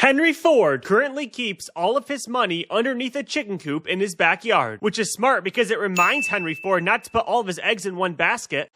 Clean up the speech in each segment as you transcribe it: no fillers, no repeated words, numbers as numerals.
Henry Ford currently keeps all of his money underneath a chicken coop in his backyard, which is smart because it reminds Henry Ford not to put all of his eggs in one basket.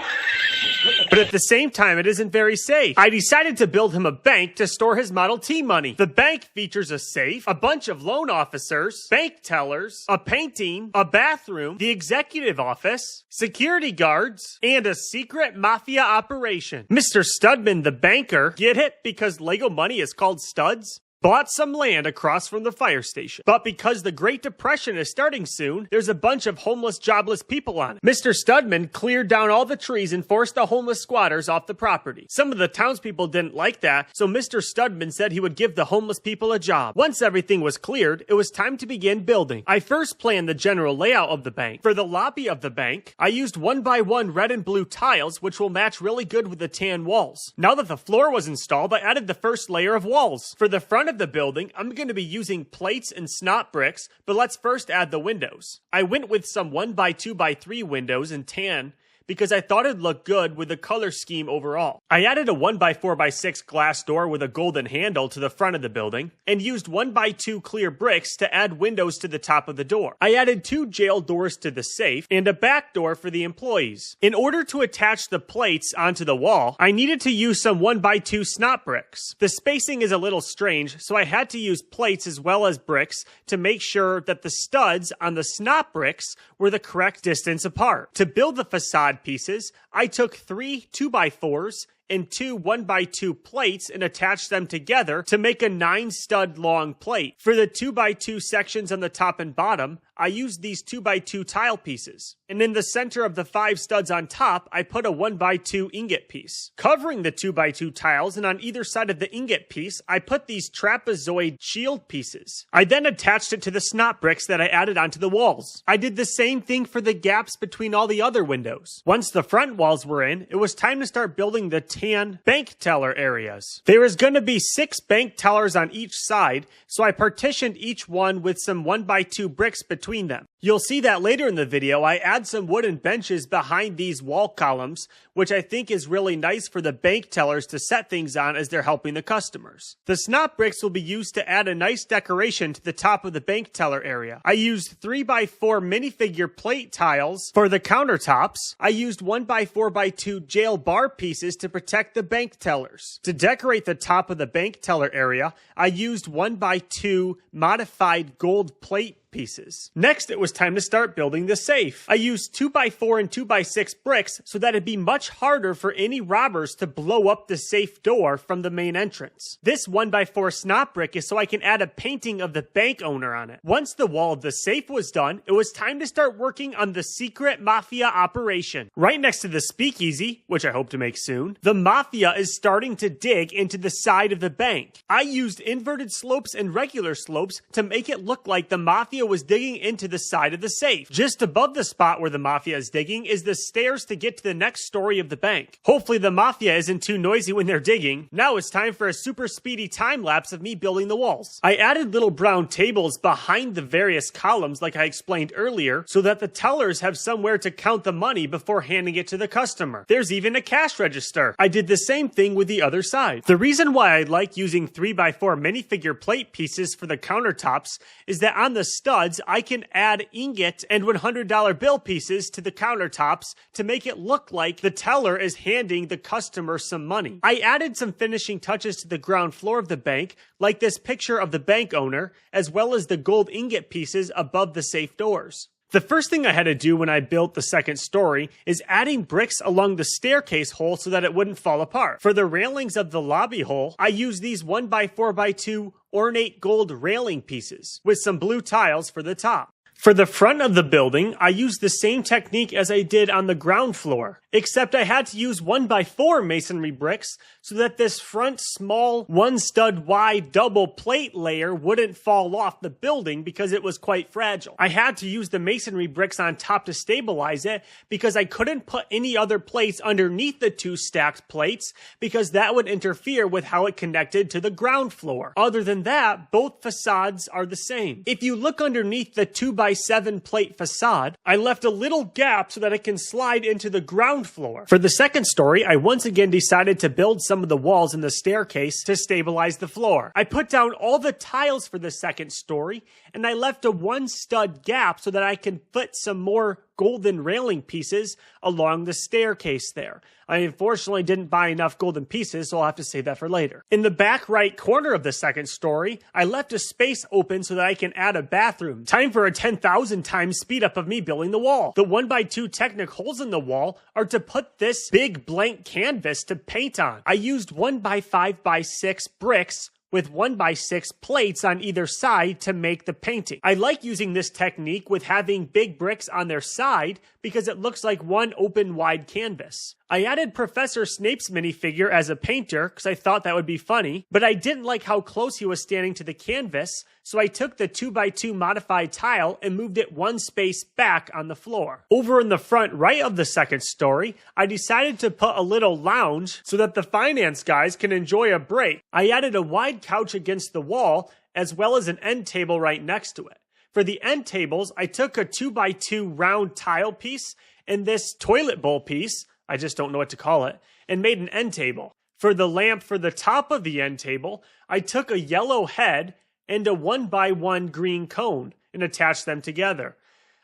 But at the same time, it isn't very safe. I decided to build him a bank to store his Model T money. The bank features a safe, a bunch of loan officers, bank tellers, a painting, a bathroom, the executive office, security guards, and a secret mafia operation. Mr. Studman, the banker, get it because Lego money is called studs? Bought some land across from the fire station. But because the Great Depression is starting soon, there's a bunch of homeless, jobless people on it. Mr. Studman cleared down all the trees and forced the homeless squatters off the property. Some of the townspeople didn't like that, so Mr. Studman said he would give the homeless people a job. Once everything was cleared, it was time to begin building. I first planned the general layout of the bank. For the lobby of the bank, I used 1x1 red and blue tiles, which will match really good with the tan walls. Now that the floor was installed, I added the first layer of walls. For the front of the building, I'm going to be using plates and snot bricks, but let's first add the windows. I went with some 1x2x3 windows in tan because I thought it'd look good with the color scheme overall. I added a 1x4x6 glass door with a golden handle to the front of the building and used 1x2 clear bricks to add windows to the top of the door. I added 2 jail doors to the safe and a back door for the employees. In order to attach the plates onto the wall, I needed to use some 1x2 snot bricks. The spacing is a little strange, so I had to use plates as well as bricks to make sure that the studs on the snot bricks were the correct distance apart. To build the facade pieces, I took 3 2x4s and 2 1x2 plates and attached them together to make a 9 stud long plate. For the 2x2 sections on the top and bottom, I used these 2x2 tile pieces. And in the center of the 5 studs on top, I put a 1x2 ingot piece. Covering the 2x2 tiles and on either side of the ingot piece, I put these trapezoid shield pieces. I then attached it to the snot bricks that I added onto the walls. I did the same thing for the gaps between all the other windows. Once the front walls were in, it was time to start building the tan bank teller areas. There is going to be 6 bank tellers on each side, so I partitioned each one with some 1x2 bricks between them. You'll see that later in the video, I add some wooden benches behind these wall columns, which I think is really nice for the bank tellers to set things on as they're helping the customers. The snot bricks will be used to add a nice decoration to the top of the bank teller area. I used 3x4 minifigure plate tiles for the countertops. I used 1x4x2 jail bar pieces to protect the bank tellers. To decorate the top of the bank teller area, I used 1x2 modified gold plate pieces. Next, it was time to start building the safe. I used 2x4 and 2x6 bricks so that it'd be much harder for any robbers to blow up the safe door from the main entrance. This 1x4 snot brick is so I can add a painting of the bank owner on it. Once the wall of the safe was done, it was time to start working on the secret mafia operation. Right next to the speakeasy, which I hope to make soon, the mafia is starting to dig into the side of the bank. I used inverted slopes and regular slopes to make it look like the mafia was digging into the side of the safe. Just above the spot where the mafia is digging is the stairs to get to the next story of the bank. Hopefully the mafia isn't too noisy when they're digging. Now it's time for a super speedy time lapse of me building the walls. I added little brown tables behind the various columns like I explained earlier so that the tellers have somewhere to count the money before handing it to the customer. There's even a cash register. I did the same thing with the other side. The reason why I like using 3x4 minifigure plate pieces for the countertops is that on the studs, I can add ingot and $100 bill pieces to the countertops to make it look like the teller is handing the customer some money. I added some finishing touches to the ground floor of the bank, like this picture of the bank owner, as well as the gold ingot pieces above the safe doors. The first thing I had to do when I built the second story is adding bricks along the staircase hole so that it wouldn't fall apart. For the railings of the lobby hole, I used these 1x4x2 ornate gold railing pieces with some blue tiles for the top. For the front of the building, I used the same technique as I did on the ground floor, except I had to use 1x4 masonry bricks so that this front small 1 stud wide double plate layer wouldn't fall off the building because it was quite fragile. I had to use the masonry bricks on top to stabilize it because I couldn't put any other plates underneath the 2 stacked plates because that would interfere with how it connected to the ground floor. Other than that, both facades are the same. If you look underneath the 2x7 plate facade, I left a little gap so that it can slide into the ground ground floor. For the second story, I once again decided to build some of the walls in the staircase to stabilize the floor. I put down all the tiles for the second story, and I left a one stud gap so that I can put some more golden railing pieces along the staircase there. I unfortunately didn't buy enough golden pieces, so I'll have to save that for later. In the back right corner of the second story, I left a space open so that I can add a bathroom. Time for a 10,000 times speed up of me building the wall. The 1x2 Technic holes in the wall are to put this big blank canvas to paint on. I used 1x5x6 bricks with 1x6 plates on either side to make the painting. I like using this technique with having big bricks on their side because it looks like one open wide canvas. I added Professor Snape's minifigure as a painter because I thought that would be funny, but I didn't like how close he was standing to the canvas, so I took the 2x2 modified tile and moved it one space back on the floor. Over in the front right of the second story, I decided to put a little lounge so that the finance guys can enjoy a break. I added a wide couch against the wall as well as an end table right next to it. For the end tables, I took a 2x2 round tile piece and this toilet bowl piece, I just don't know what to call it, and made an end table. For the lamp for the top of the end table, I took a yellow head and a 1x1 green cone and attached them together.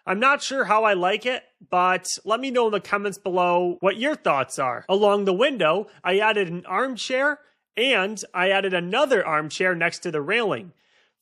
I'm not sure how I like it, but let me know in the comments below what your thoughts are. Along the window, I added an armchair and I added another armchair next to the railing.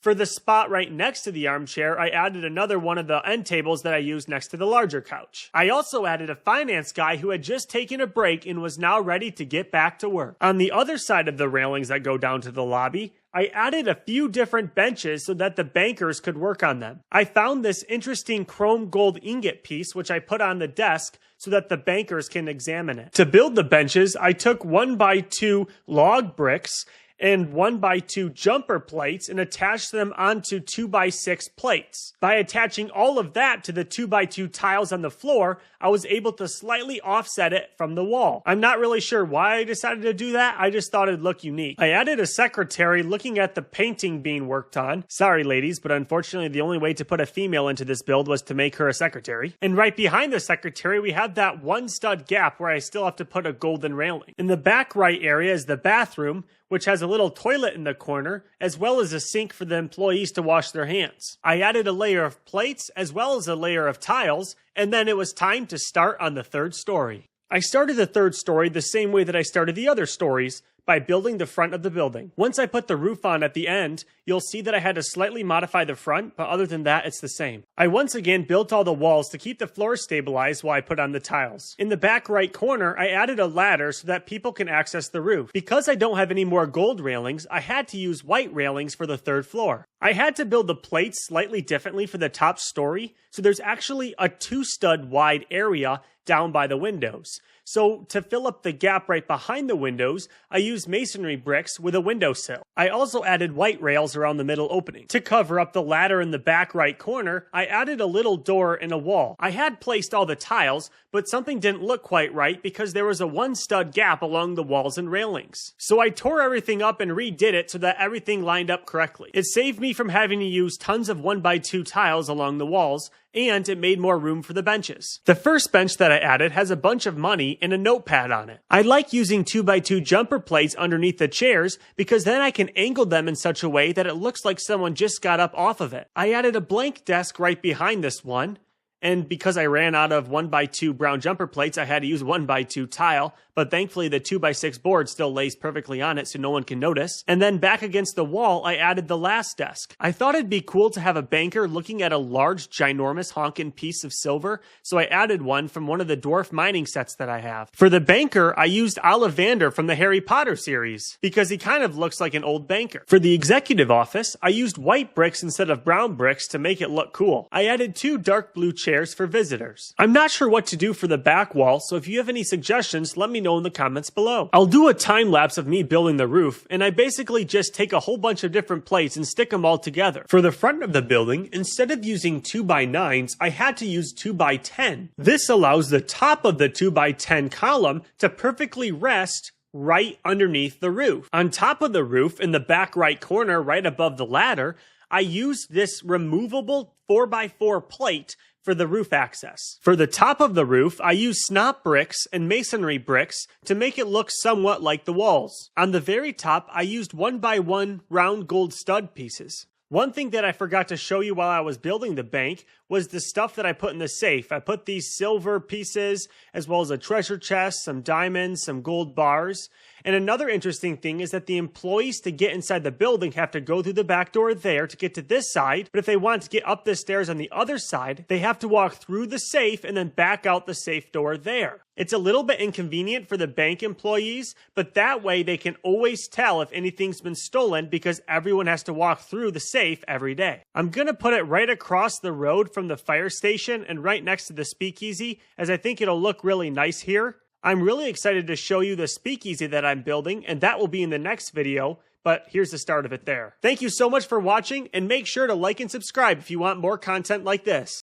For the spot right next to the armchair, I added another one of the end tables that I used next to the larger couch. I also added a finance guy who had just taken a break and was now ready to get back to work. On the other side of the railings that go down to the lobby, I added a few different benches so that the bankers could work on them. I found this interesting chrome gold ingot piece which I put on the desk so that the bankers can examine it. To build the benches, I took 1x2 log bricks and 1x2 jumper plates and attached them onto 2x6 plates. By attaching all of that to the 2x2 tiles on the floor, I was able to slightly offset it from the wall. I'm not really sure why I decided to do that, I just thought it'd look unique. I added a secretary looking at the painting being worked on. Sorry ladies, but unfortunately the only way to put a female into this build was to make her a secretary. And right behind the secretary we have that one stud gap where I still have to put a golden railing. In the back right area is the bathroom, which has a little toilet in the corner, as well as a sink for the employees to wash their hands. I added a layer of plates, as well as a layer of tiles, and then it was time to start on the third story. I started the third story the same way that I started the other stories, by building the front of the building. Once I put the roof on at the end, you'll see that I had to slightly modify the front, but other than that, it's the same. I once again built all the walls to keep the floor stabilized while I put on the tiles. In the back right corner, I added a ladder so that people can access the roof. Because I don't have any more gold railings, I had to use white railings for the third floor. I had to build the plates slightly differently for the top story, so there's actually a 2-stud wide area down by the windows. So to fill up the gap right behind the windows, I used masonry bricks with a windowsill. I also added white rails around the middle opening. To cover up the ladder in the back right corner, I added a little door in a wall. I had placed all the tiles, but something didn't look quite right because there was a 1-stud gap along the walls and railings. So I tore everything up and redid it so that everything lined up correctly. It saved me from having to use tons of 1x2 tiles along the walls, and it made more room for the benches. The first bench that I added has a bunch of money and a notepad on it. I like using 2x2 jumper plates underneath the chairs because then I can angle them in such a way that it looks like someone just got up off of it. I added a blank desk right behind this one, and because I ran out of 1x2 brown jumper plates, I had to use 1x2 tile, but thankfully the 2x6 board still lays perfectly on it so no one can notice. And then back against the wall, I added the last desk. I thought it'd be cool to have a banker looking at a large, ginormous honkin' piece of silver, so I added one from one of the dwarf mining sets that I have. For the banker, I used Ollivander from the Harry Potter series, because he kind of looks like an old banker. For the executive office, I used white bricks instead of brown bricks to make it look cool. I added 2 dark blue chairs for visitors. I'm not sure what to do for the back wall, so if you have any suggestions, let me know in the comments below. I'll do a time lapse of me building the roof, and I basically just take a whole bunch of different plates and stick them all together. For the front of the building, instead of using 2x9s, I had to use 2x10. This allows the top of the 2x10 column to perfectly rest right underneath the roof. On top of the roof, in the back right corner, right above the ladder, I used this removable 4x4 plate for the roof access. For the top of the roof, I used snot bricks and masonry bricks to make it look somewhat like the walls. On the very top, I used 1x1 round gold stud pieces. One thing that I forgot to show you while I was building the bank was the stuff that I put in the safe. I put these silver pieces, as well as a treasure chest, some diamonds, some gold bars. And another interesting thing is that the employees to get inside the building have to go through the back door there to get to this side. But if they want to get up the stairs on the other side, they have to walk through the safe and then back out the safe door there. It's a little bit inconvenient for the bank employees, but that way they can always tell if anything's been stolen because everyone has to walk through the safe every day. I'm going to put it right across the road from the fire station and right next to the speakeasy, as I think it'll look really nice here. I'm really excited to show you the speakeasy that I'm building, and that will be in the next video, but here's the start of it there. Thank you so much for watching, and make sure to like and subscribe if you want more content like this.